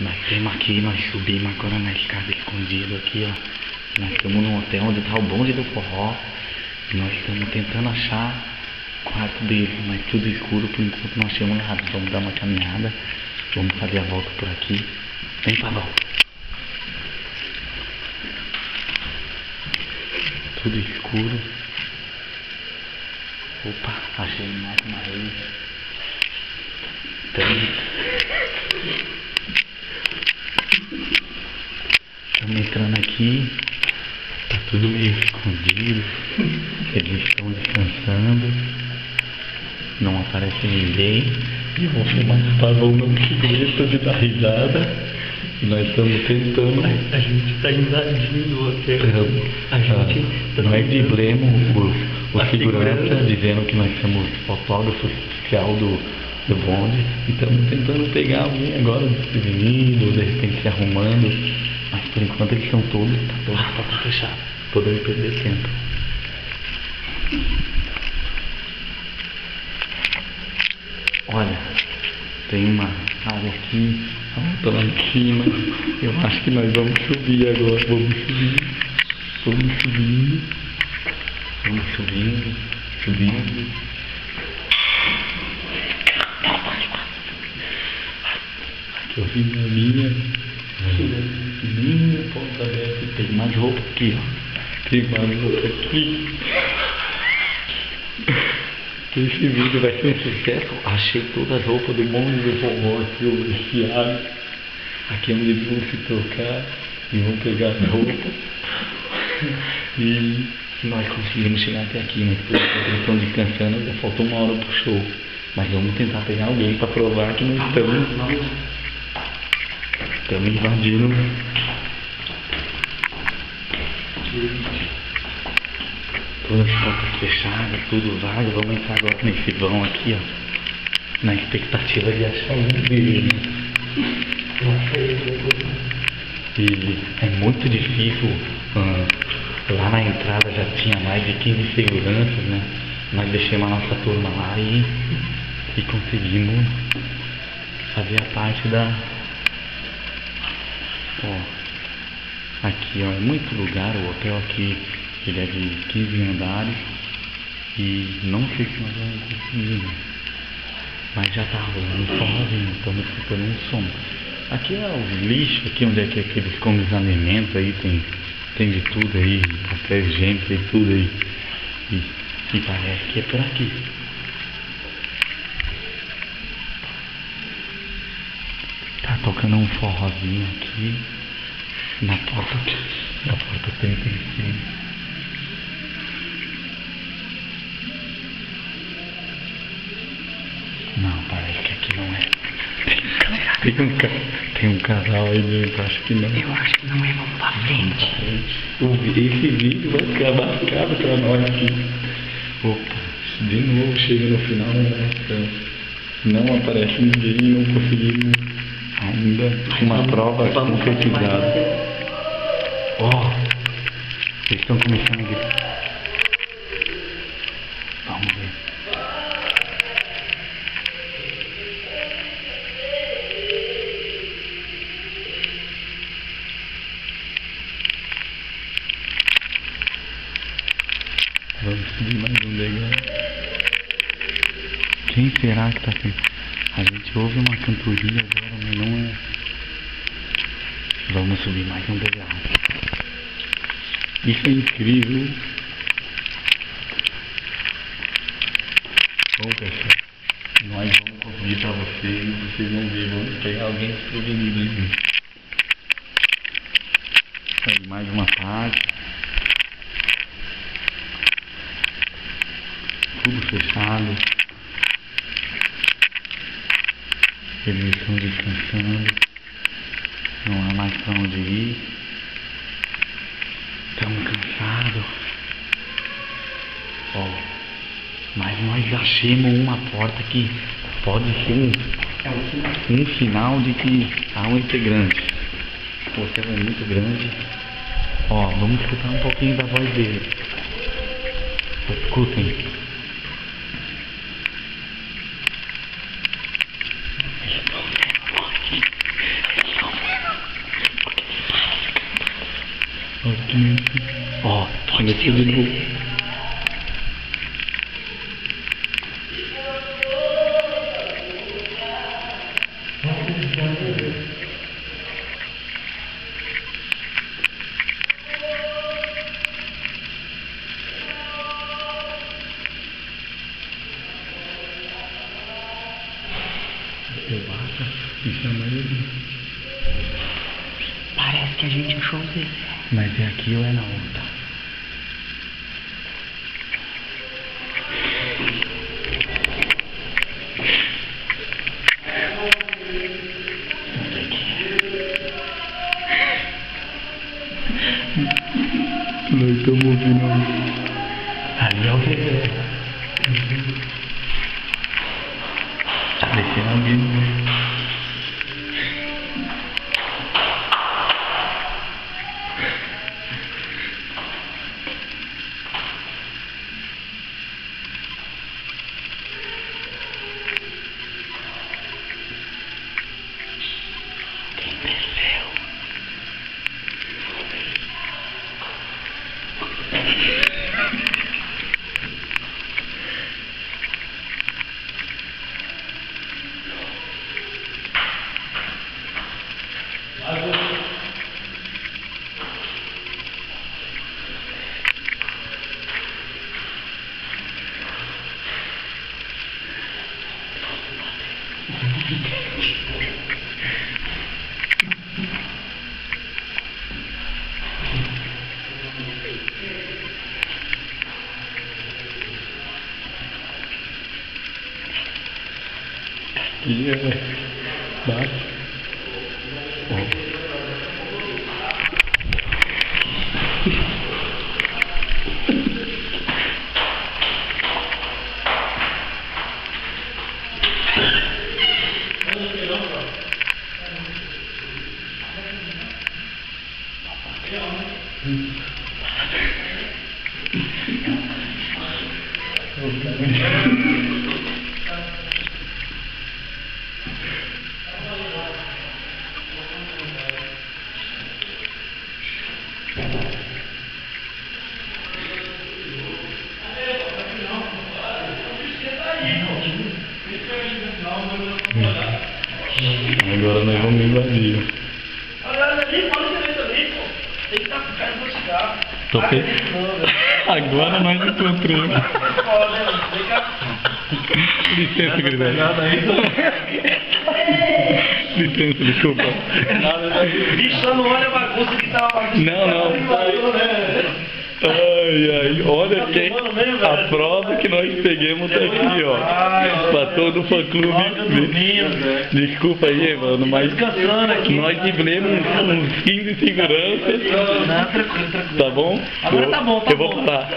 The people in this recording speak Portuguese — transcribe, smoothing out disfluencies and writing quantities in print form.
Nós temos aqui, nós subimos agora na escada escondida aqui, ó. Nós estamos no hotel onde tá o bonde do forró. E nós estamos tentando achar o quarto dele, mas tudo escuro por enquanto não achamos nada. Vamos dar uma caminhada, vamos fazer a volta por aqui. Vem, Pavão. Tudo escuro. Opa, achei mais uma vez. Estamos entrando aqui. Tá tudo meio escondido. Eles estão descansando. Não aparece ninguém. E vou filmar o Pavão não aguenta de dar risada. E nós estamos tentando. A gente está invadindo o hotel. Não é de blemo o segurança dizendo que nós somos fotógrafos oficial do bonde. E estamos tentando pegar alguém agora desprevenido, de repente se arrumando. Mas por enquanto eles estão todos. Tá fechado. Podemos perder tempo. Olha, tem uma área aqui. Tô lá em cima. Eu acho que nós vamos subir agora. Vamos subindo. Aqui eu vi minha ponta aberta. Tem mais roupa aqui, ó. Tem mais roupa aqui. Esse vídeo vai ser um sucesso. Achei todas as roupas do bonde do forró aqui, o vestiário. Aqui é onde eles vão se trocar e vão pegar as roupas. E nós conseguimos chegar até aqui, mas por enquanto eles estão descansando, ainda faltou uma hora pro show. Mas vamos tentar pegar alguém para provar que nós estamos invadindo. Todas as portas fechadas, tudo vago. Vamos entrar agora nesse vão aqui, ó. Na expectativa de achar um dele. E é muito difícil. Lá na entrada já tinha mais de 15 seguranças, né? Nós deixamos a nossa turma lá e conseguimos fazer a parte da... Ó, aqui, ó, é muito lugar. O hotel aqui, ele é de 15 andares. E não sei se nós vamos conseguir, né? Mas já tá rolando sozinho, estamos escutando um som. Aqui é os lixos, aqui onde é que eles comem os alimentos aí, tem de tudo aí, café higiênico e tudo aí. E parece que é por aqui. Tá tocando um forrozinho aqui. Na porta tem sim. Não, parece que aqui não é. Tem um casal aí dentro, acho que não. Eu acho que não é, vamos pra frente. Esse vídeo vai ficar marcado pra nós aqui. Opa, de novo chega no final da gravação. Não aparece ninguém, não conseguimos ainda uma prova concretizada. Ó, eles estão começando a gritar. Vamos ver. Vamos subir mais um degrau. Quem será que tá aqui? A gente ouve uma cantoria agora, mas não é. Vamos subir mais um degrau. Isso é incrível. Bom, pessoal, nós vamos conseguir pra vocês. Vocês vão ver, vamos pegar alguém desprevenido aí. Aí, mais uma parte. Tudo fechado. Eles estão descansando. Não há mais pra onde ir. Estamos cansados. Ó, mas nós achamos uma porta que pode ser um sinal de que há um integrante. O hotel é muito grande. Ó, vamos escutar um pouquinho da voz dele. Escutem. Ó, começou de novo. Eu acho que chama ele. Parece que a gente achou o Zezé. Mas é aqui ou é na outra? Nós estamos ouvindo ali é o Zezé. Tá descendo alguém. Quem desceu? Bate. Agora nós vamos invadir. Tô pe... Agora nós encontramos. Licença, Grisel. Licença, desculpa. Bicho, não olha a bagunça que tava fazendo. Não. Ai, olha quem. A prova que nós pegamos tá aqui, ó. Pra todo o fã-clube. Desculpa aí, mano, mas nós tivemos uns 15 seguranças. Não, tranquilo. Tá bom? Agora tá bom, tá bom. Eu vou parar.